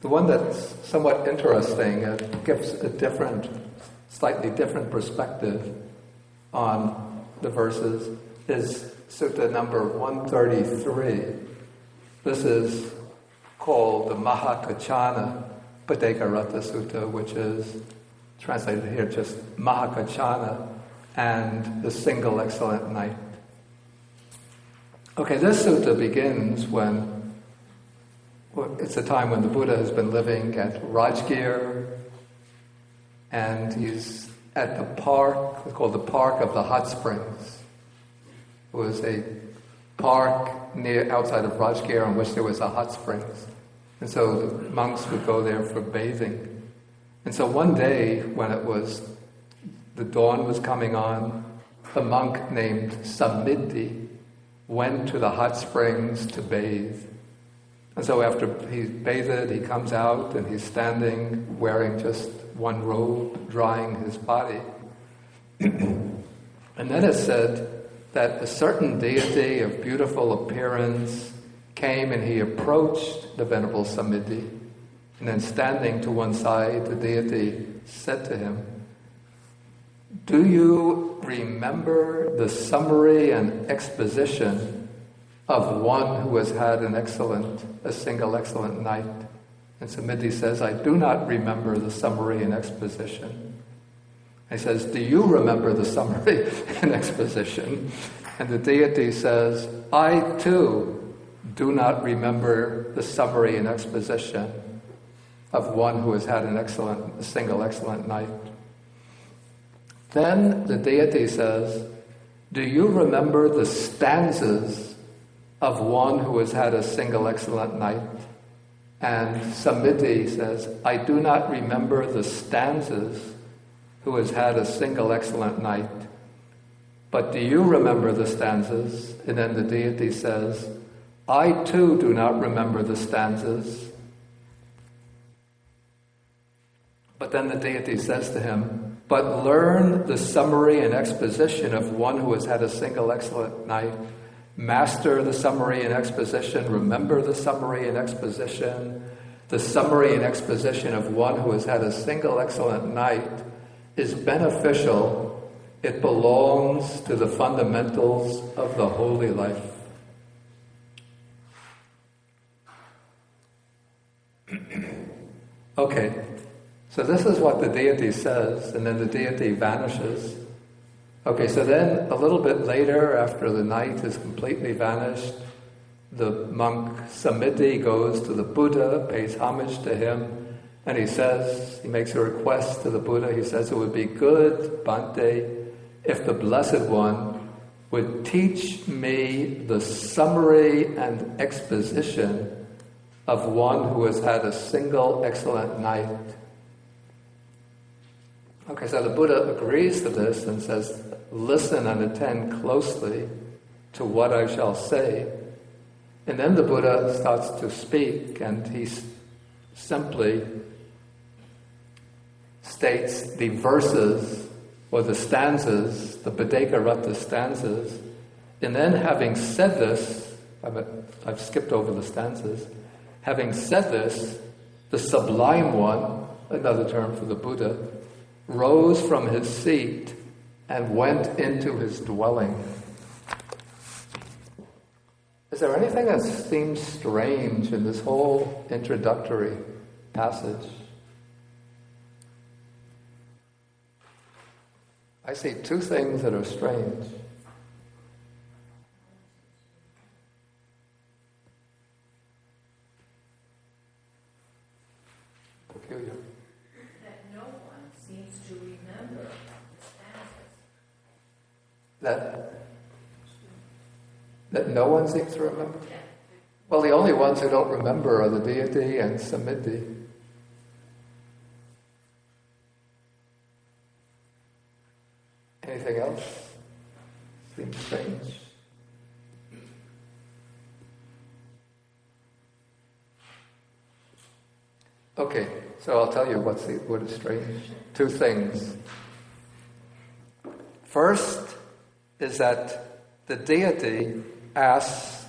The one that's somewhat interesting, it gives a slightly different perspective on the verses, is Sutta number 133. This is called the Mahākaccānabhaddekaratta Sutta, which is translated here just Mahākaccāna and the single excellent night. Okay, this sutta begins it's a time when the Buddha has been living at Rajgir, and he's at the park, it's called the Park of the Hot Springs. It was a park outside of Rajgir in which there was a hot springs. And so the monks would go there for bathing. And so one day when the dawn was coming on, a monk named Sammiddhi went to the hot springs to bathe. And so after he bathed, he comes out and he's standing wearing just one robe, drying his body. And then it said that a certain deity of beautiful appearance came and he approached the Venerable Sammiddhi. And then standing to one side, the deity said to him, "Do you remember the summary and exposition of one who has had a single excellent night?" And Sammiddhi says, "I do not remember the summary and exposition." He says, "Do you remember the summary and exposition?" And the deity says, "I too do not remember the summary and exposition of one who has had a single excellent night." Then the deity says, "Do you remember the stanzas of one who has had a single excellent night?" And Sammiddhi says, "I do not remember the stanzas who has had a single excellent night. But do you remember the stanzas?" And then the deity says, "I too do not remember the stanzas." But then the deity says to him, "But learn the summary and exposition of one who has had a single excellent night. Master the summary and exposition, remember the summary and exposition. The summary and exposition of one who has had a single excellent night is beneficial. It belongs to the fundamentals of the holy life." Okay, so this is what the deity says, and then the deity vanishes. Okay, so then a little bit later, after the night has completely vanished, the monk Sammiddhi goes to the Buddha, pays homage to him, and he makes a request to the Buddha. He says, "It would be good, Bhante, if the Blessed One would teach me the summary and exposition of one who has had a single excellent night." Okay, so the Buddha agrees to this and says, "Listen and attend closely to what I shall say." And then the Buddha starts to speak, and he simply states the verses or the stanzas, the Bhaddekaratta stanzas. And then having said this, I've skipped over the stanzas. Having said this, the Sublime One, another term for the Buddha, rose from his seat and went into his dwelling. Is there anything that seems strange in this whole introductory passage? I see two things that are strange. Peculiar. That no one seems to remember the stanzas. That no one seems to remember? Well, the only ones who don't remember are the deity and Sammiddhi. Anything else? Seems strange. Okay, so I'll tell you what is strange. Two things. First is that the deity asks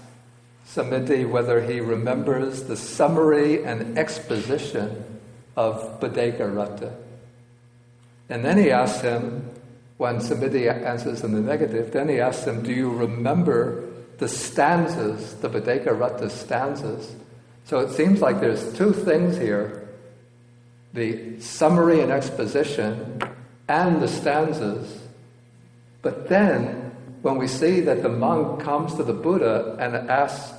Samiti whether he remembers the summary and exposition of Bhaddekaratta. And then he asks him, when Samiti answers in the negative, then he asks him, do you remember the stanzas, the Bhaddekaratta stanzas? So it seems like there's two things here, the summary and exposition and the stanzas. But then, when we see that the monk comes to the Buddha and asks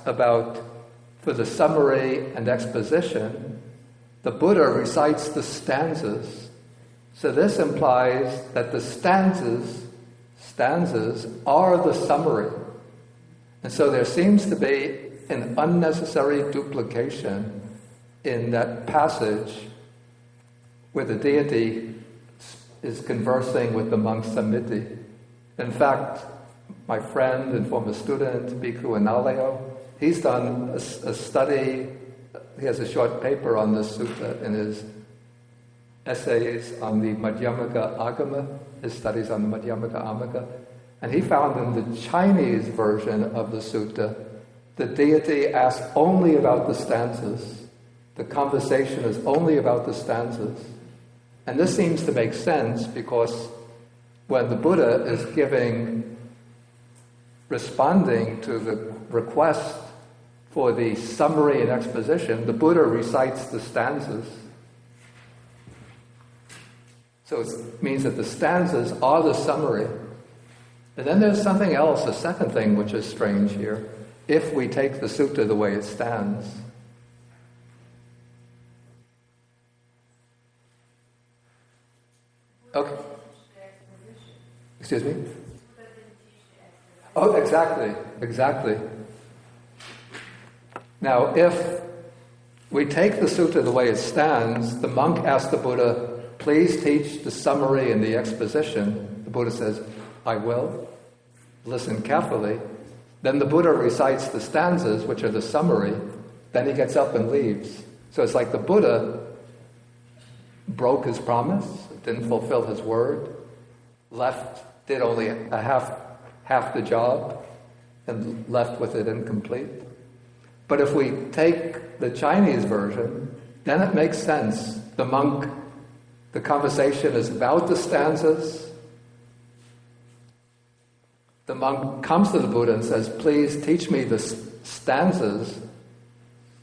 for the summary and exposition, the Buddha recites the stanzas. So this implies that the stanzas are the summary. And so there seems to be an unnecessary duplication in that passage where the deity is conversing with the monk Samiti. In fact, my friend and former student, Bhikkhu Analayo, he's done a study, he has a short paper on this sutta in his essays on the Madhyamaka Agama, his studies on the Madhyamaka Agama, and he found in the Chinese version of the sutta, the deity asks only about the stanzas. The conversation is only about the stanzas. And this seems to make sense because when the Buddha is responding to the request for the summary and exposition, the Buddha recites the stanzas. So it means that the stanzas are the summary. And then there's something else, a second thing which is strange here. If we take the sutta the way it stands, okay. Excuse me? Oh, exactly. Now, if we take the sutta the way it stands, the monk asks the Buddha, please teach the summary and the exposition. The Buddha says, I will. Listen carefully. Then the Buddha recites the stanzas, which are the summary. Then he gets up and leaves. So it's like the Buddha broke his promise, didn't fulfill his word, did only a half the job, and left with it incomplete. But if we take the Chinese version, then it makes sense. The conversation is about the stanzas. The monk comes to the Buddha and says, please teach me the stanzas,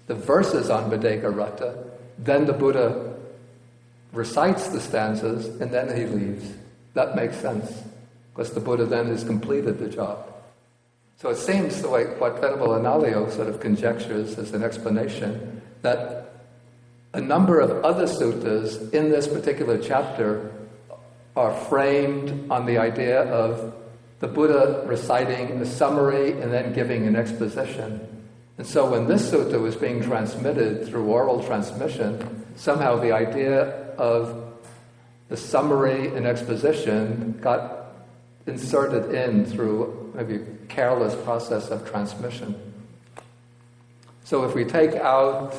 the verses on Bhaddekaratta. Then the Buddha recites the stanzas and then he leaves. That makes sense, because the Buddha then has completed the job. So it seems the way what Venerable Analayo sort of conjectures as an explanation, that a number of other suttas in this particular chapter are framed on the idea of the Buddha reciting a summary and then giving an exposition. And so when this sutta was being transmitted through oral transmission, somehow the idea of the summary and exposition got inserted in through maybe a careless process of transmission. So if we take out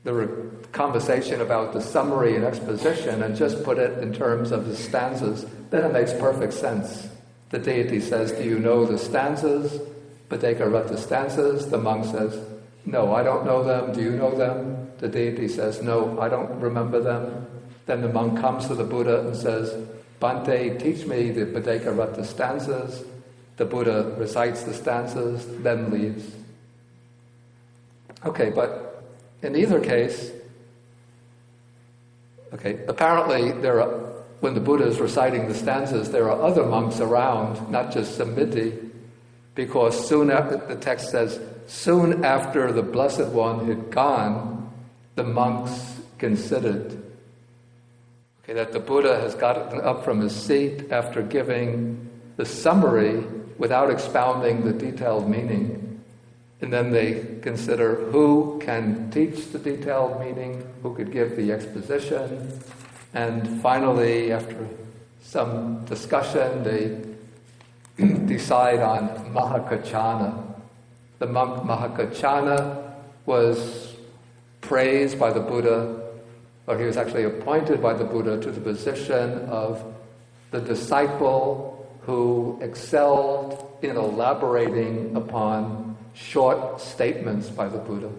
the conversation about the summary and exposition and just put it in terms of the stanzas, then it makes perfect sense. The deity says, do you know the stanzas? Bhaddekaratta stanzas. The monk says, no, I don't know them. Do you know them? The deity says, no, I don't remember them. Then the monk comes to the Buddha and says, Bhante, teach me the Bhaddekaratta stanzas. The Buddha recites the stanzas, then leaves. Okay, but in either case, apparently when the Buddha is reciting the stanzas, there are other monks around, not just Samiti, because soon after, the text says, soon after the Blessed One had gone, the monks considered. That the Buddha has gotten up from his seat after giving the summary without expounding the detailed meaning. And then they consider who can teach the detailed meaning, who could give the exposition. And finally, after some discussion, they decide on Mahākaccāna. The monk Mahākaccāna was praised by the Buddha, or he was actually appointed by the Buddha to the position of the disciple who excelled in elaborating upon short statements by the Buddha.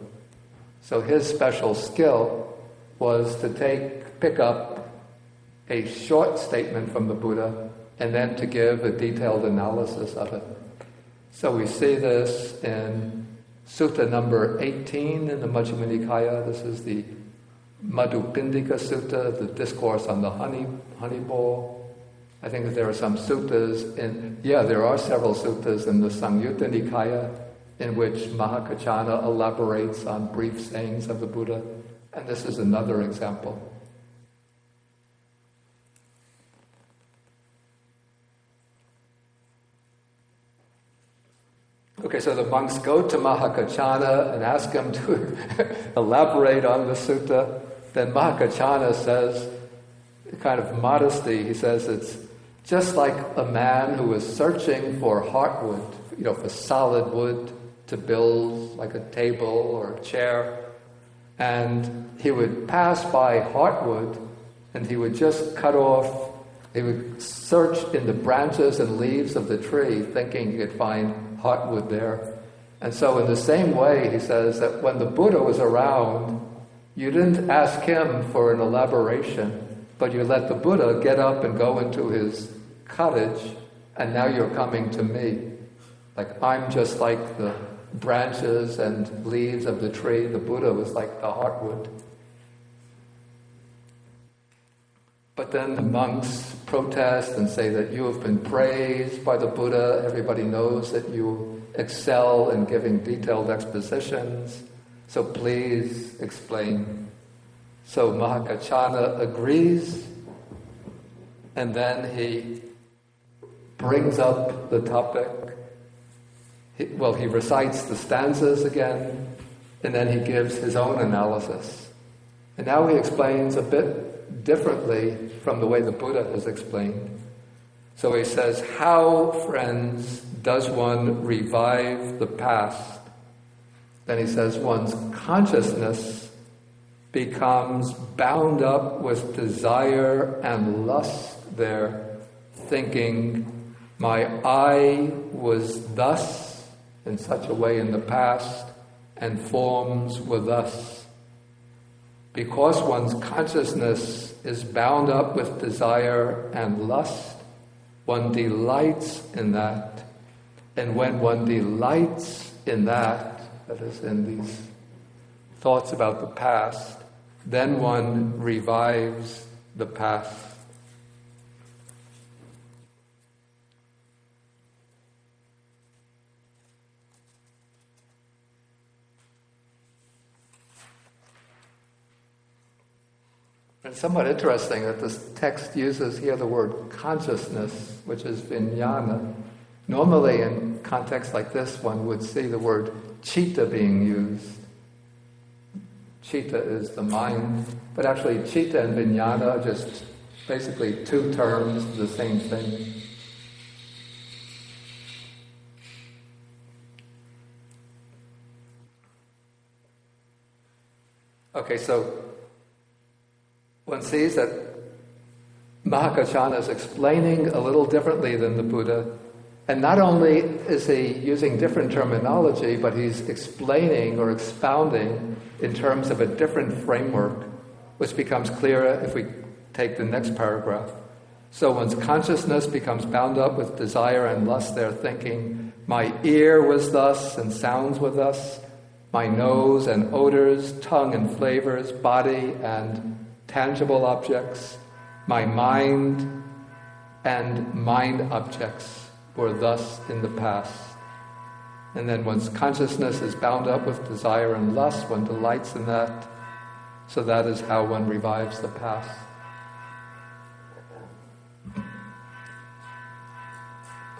So his special skill was to pick up a short statement from the Buddha and then to give a detailed analysis of it. So we see this in Sutta number 18 in the Majjhima Nikaya. This is the Madhupindika Sutta, the discourse on the honey bowl. I think that there are some suttas there are several suttas in the Samyutta Nikaya in which Mahākaccāna elaborates on brief sayings of the Buddha, and this is another example. Okay, so the monks go to Mahākaccāna and ask him to elaborate on the sutta. Then Mahākaccāna says, kind of modesty, he says it's just like a man who is searching for heartwood, for solid wood to build like a table or a chair. And he would pass by heartwood and he would just he would search in the branches and leaves of the tree thinking he could find heartwood there. And so in the same way, he says that when the Buddha was around, you didn't ask him for an elaboration, but you let the Buddha get up and go into his cottage, and now you're coming to me. Like, I'm just like the branches and leaves of the tree. The Buddha was like the heartwood. But then the monks protest and say that you have been praised by the Buddha. Everybody knows that you excel in giving detailed expositions. So please explain. So Mahākaccāna agrees, and then he brings up the topic. He recites the stanzas again, and then he gives his own analysis. And now he explains a bit differently from the way the Buddha has explained. So he says, how, friends, does one revive the past? Then he says, one's consciousness becomes bound up with desire and lust there, thinking, my I was thus, in such a way in the past, and forms were thus. Because one's consciousness is bound up with desire and lust, one delights in that. And when one delights in that is in these thoughts about the past, then one revives the past. It's somewhat interesting that this text uses here the word consciousness, which is vijnana. Normally in contexts like this, one would see the word citta being used. Citta is the mind, but actually citta and vijnana are just basically two terms of the same thing. Okay, so one sees that Mahākaccāna is explaining a little differently than the Buddha. And not only is he using different terminology, but he's explaining or expounding in terms of a different framework, which becomes clearer if we take the next paragraph. So one's consciousness becomes bound up with desire and lust there, thinking, my ear was thus and sounds were thus, my nose and odors, tongue and flavors, body and tangible objects, my mind and mind objects were thus in the past. And then one's consciousness is bound up with desire and lust, one delights in that, so that is how one revives the past.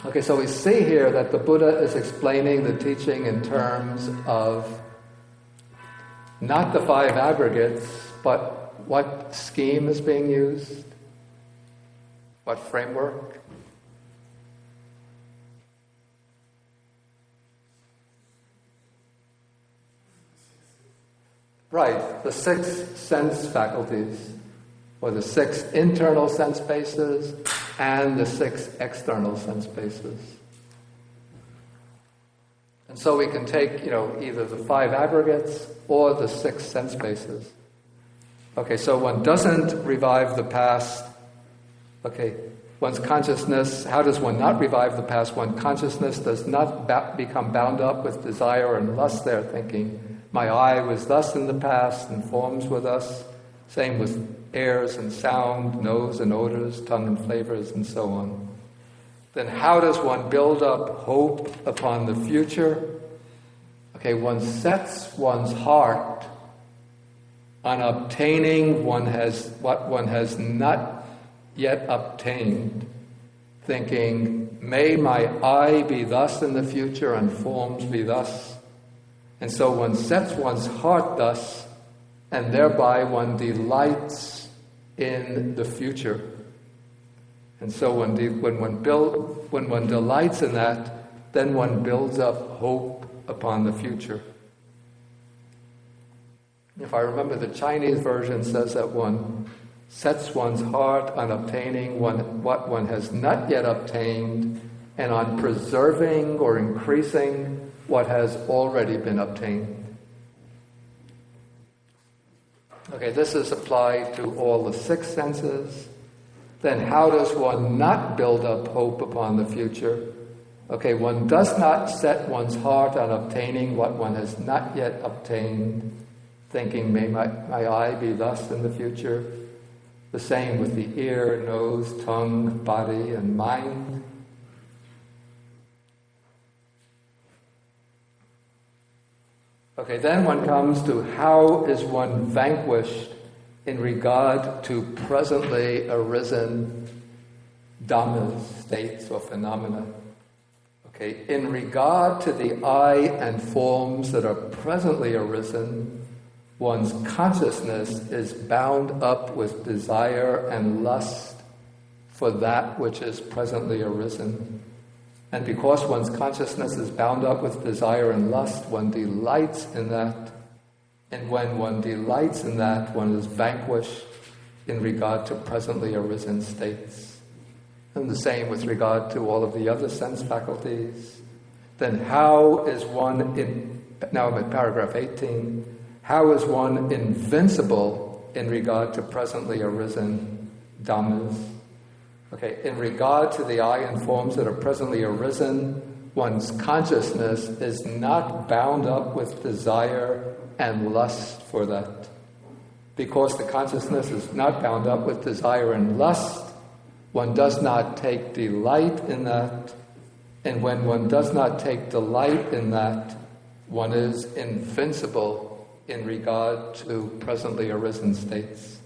Okay, so we see here that the Buddha is explaining the teaching in terms of not the five aggregates, but what scheme is being used, what framework. Right, the 6 sense faculties, or the 6 internal sense bases and the 6 external sense bases. And so we can take, either the 5 aggregates or the 6 sense bases. Okay, so one doesn't revive the past. Okay, one's consciousness, how does one not revive the past? One consciousness does not become bound up with desire and lust there, thinking, my I was thus in the past and forms were thus. Same with airs and sound, nose and odors, tongue and flavors, and so on. Then how does one build up hope upon the future? Okay, one sets one's heart on obtaining what one has not yet obtained, thinking, may my I be thus in the future and forms be thus. And so one sets one's heart thus, and thereby one delights in the future. And so when one delights in that, then one builds up hope upon the future. If I remember, the Chinese version says that one sets one's heart on obtaining what one has not yet obtained, and on preserving or increasing what has already been obtained. Okay, this is applied to all the 6 senses. Then how does one not build up hope upon the future? Okay, one does not set one's heart on obtaining what one has not yet obtained, thinking, may my I be thus in the future. The same with the ear, nose, tongue, body, and mind. Okay, then one comes to how is one vanquished in regard to presently arisen dhammas, states or phenomena. Okay, in regard to the I and forms that are presently arisen, one's consciousness is bound up with desire and lust for that which is presently arisen. And because one's consciousness is bound up with desire and lust, one delights in that. And when one delights in that, one is vanquished in regard to presently arisen states. And the same with regard to all of the other sense faculties. Then how is one, now I'm at paragraph 18, how is one invincible in regard to presently arisen dhammas? Okay, in regard to the I and forms that are presently arisen, one's consciousness is not bound up with desire and lust for that. Because the consciousness is not bound up with desire and lust, one does not take delight in that. And when one does not take delight in that, one is invincible in regard to presently arisen states.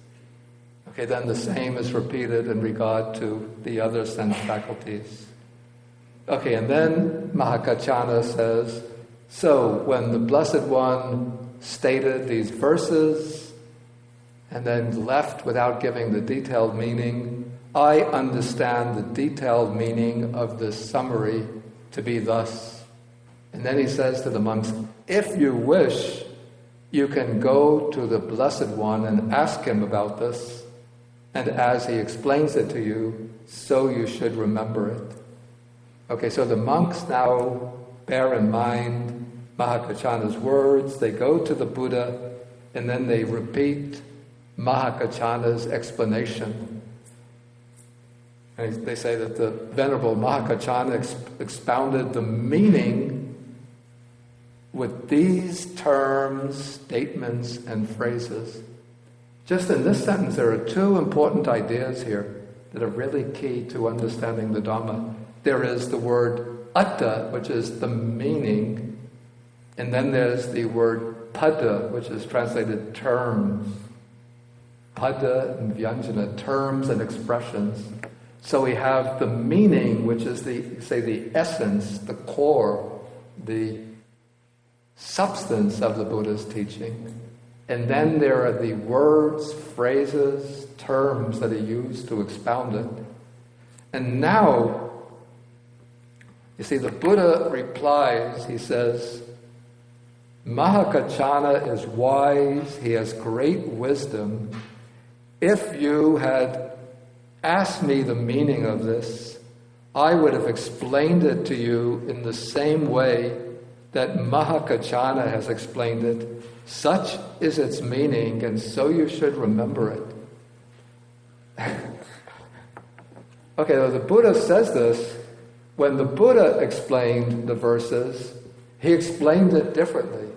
Okay, then the same is repeated in regard to the other sense faculties. Okay, and then Mahākaccāna says, so when the Blessed One stated these verses and then left without giving the detailed meaning, I understand the detailed meaning of this summary to be thus. And then he says to the monks, if you wish, you can go to the Blessed One and ask him about this. And as he explains it to you, so you should remember it. Okay, so the monks now bear in mind Mahākaccāna's words. They go to the Buddha, and then they repeat Mahākaccāna's explanation. And they say that the Venerable Mahakaccāna expounded the meaning with these terms, statements, and phrases. Just in this sentence, there are 2 important ideas here that are really key to understanding the Dhamma. There is the word atta, which is the meaning, and then there's the word pada, which is translated terms. Pada and vyanjana, terms and expressions. So we have the meaning, which is the essence, the core, the substance of the Buddha's teaching. And then there are the words, phrases, terms that he used to expound it. And now, you see, the Buddha replies, he says, Mahākaccāna is wise, he has great wisdom. If you had asked me the meaning of this, I would have explained it to you in the same way that Mahākaccāna has explained it. Such is its meaning, and so you should remember it. Okay, well, the Buddha says this. When the Buddha explained the verses, he explained it differently.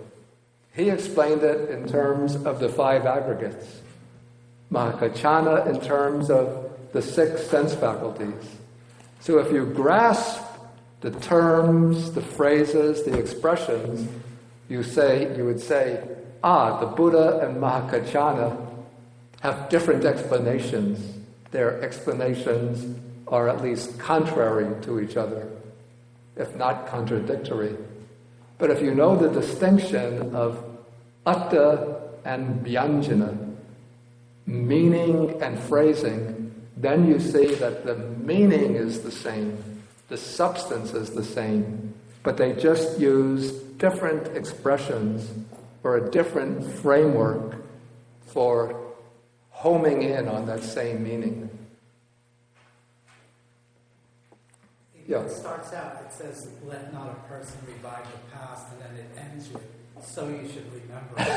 He explained it in terms of the 5 aggregates. Mahākaccāna in terms of the 6 sense faculties. So if you grasp the terms, the phrases, the expressions, you would say, the Buddha and Mahākaccāna have different explanations. Their explanations are at least contrary to each other, if not contradictory. But if you know the distinction of atta and vyanjana, meaning and phrasing, then you see that the meaning is the same, the substance is the same, but they just use different expressions or a different framework for homing in on that same meaning. Yeah. It starts out, it says, let not a person revive the past, and then it ends with, so you should remember it.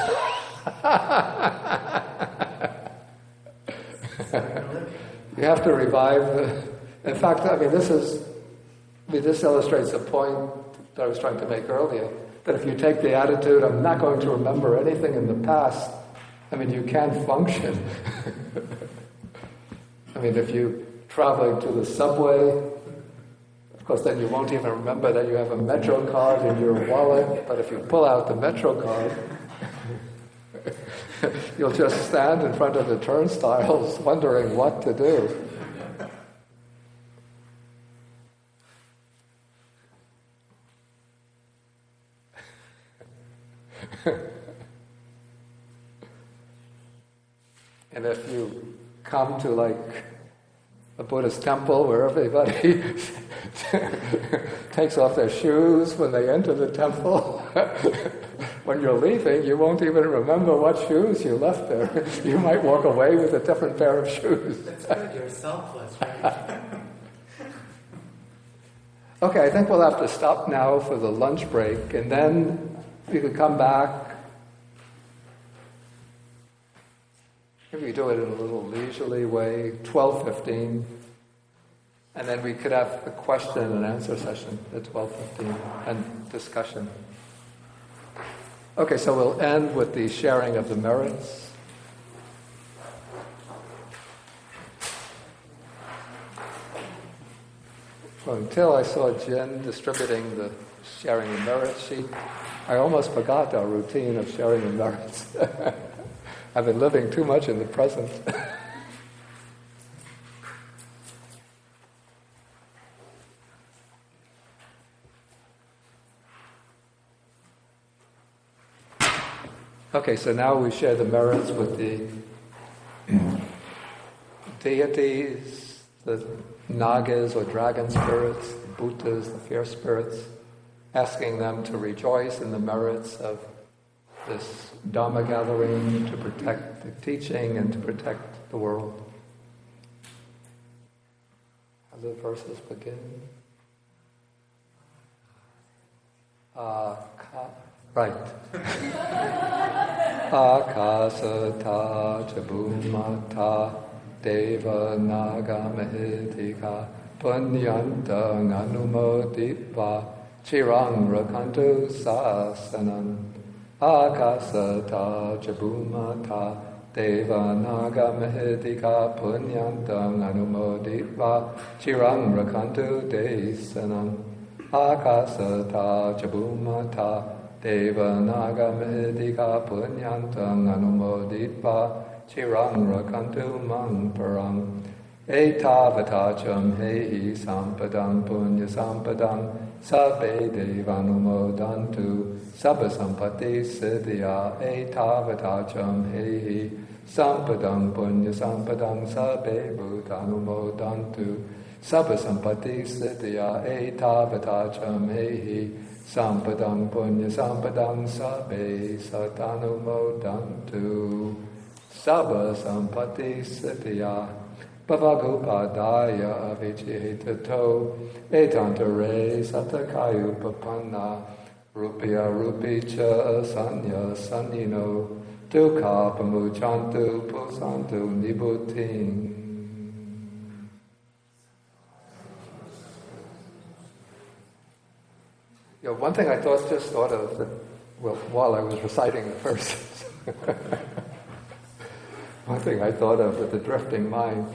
You have to revive in fact, this illustrates a point that I was trying to make earlier, that if you take the attitude, I'm not going to remember anything in the past, you can't function. If you're traveling to the subway, of course, then you won't even remember that you have a Metro card in your wallet, but if you pull out the Metro card, you'll just stand in front of the turnstiles wondering what to do. And if you come to a Buddhist temple where everybody takes off their shoes when they enter the temple, when you're leaving, you won't even remember what shoes you left there. You might walk away with a different pair of shoes. That's good, you're selfless, right? Okay, I think we'll have to stop now for the lunch break, and then you could come back. Maybe we do it in a little leisurely way, 12:15, and then we could have a question and answer session at 12:15 and discussion. Okay, so we'll end with the sharing of the merits. Well, until I saw Jen distributing the sharing the merits sheet, I almost forgot our routine of sharing the merits. I've been living too much in the present. Okay, so now we share the merits with the deities, the nagas or dragon spirits, the bhutas, the fierce spirits, asking them to rejoice in the merits of this Dhamma gathering, to protect the teaching and to protect the world. How do the verses begin? Right. Akasata chabumata deva naga mahitika punyanta anumoditva chirang rakantu sasanam. Akasata chabumata deva naga mahitika punyanta anumoditva chirang rakantu desanam. Akasata chabumata Deva naga medika punyantang anumoditva chirang rakantu mang parang etavatacham hehi sampadang punya sampadang sabbe devanumodantu sabba sampati siddhya etavatacham hehi sampadang punya sampadang sabbe bhutanumodantu sabba sampati siddhya etavatacham hehi Sampadang punya sampadang sabbe satanumodantu sabba sampati siddhya bhavagupadaya avijitato etantare satakayu papanna Rupya rupicha sanya sanyino dukkha pamuchantu pusantu nibbuttin. One thing I just thought of that, while I was reciting the verses, one thing I thought of with the drifting mind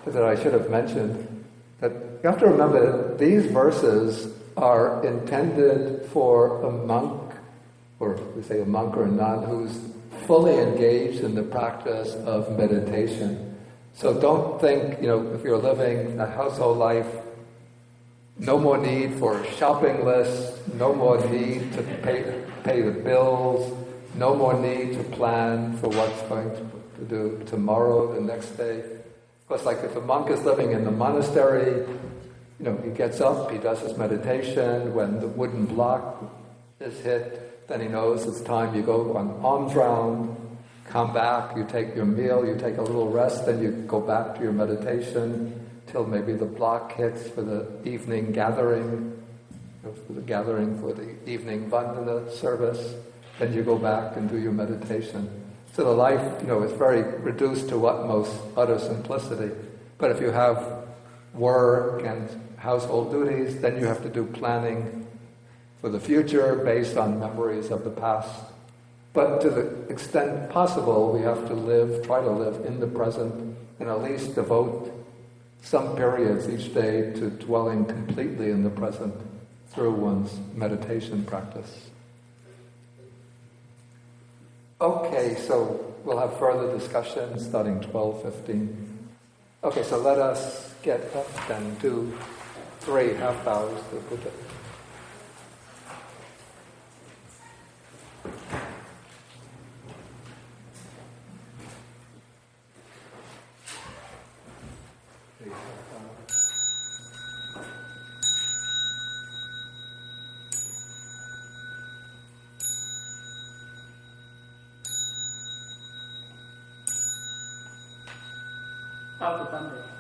that I should have mentioned, that you have to remember that these verses are intended for a monk, or we say a monk or a nun, who's fully engaged in the practice of meditation. So don't think, if you're living a household life, no more need for shopping lists, no more need to pay the bills, no more need to plan for what's going to do tomorrow, the next day. Because like if a monk is living in the monastery, he gets up, he does his meditation. When the wooden block is hit, then he knows it's time. You go on alms round, come back, you take your meal, you take a little rest, then you go back to your meditation till maybe the block hits for the evening gathering, for the evening vandana service. Then you go back and do your meditation. So the life, is very reduced to utmost utter simplicity. But if you have work and household duties, then you have to do planning for the future based on memories of the past. But to the extent possible, we have to try to live in the present, and at least devote some periods each day to dwelling completely in the present through one's meditation practice. Okay, so we'll have further discussion starting 12:15. Okay, so let us get up and do 3 half bows to Buddha. Out the thunder.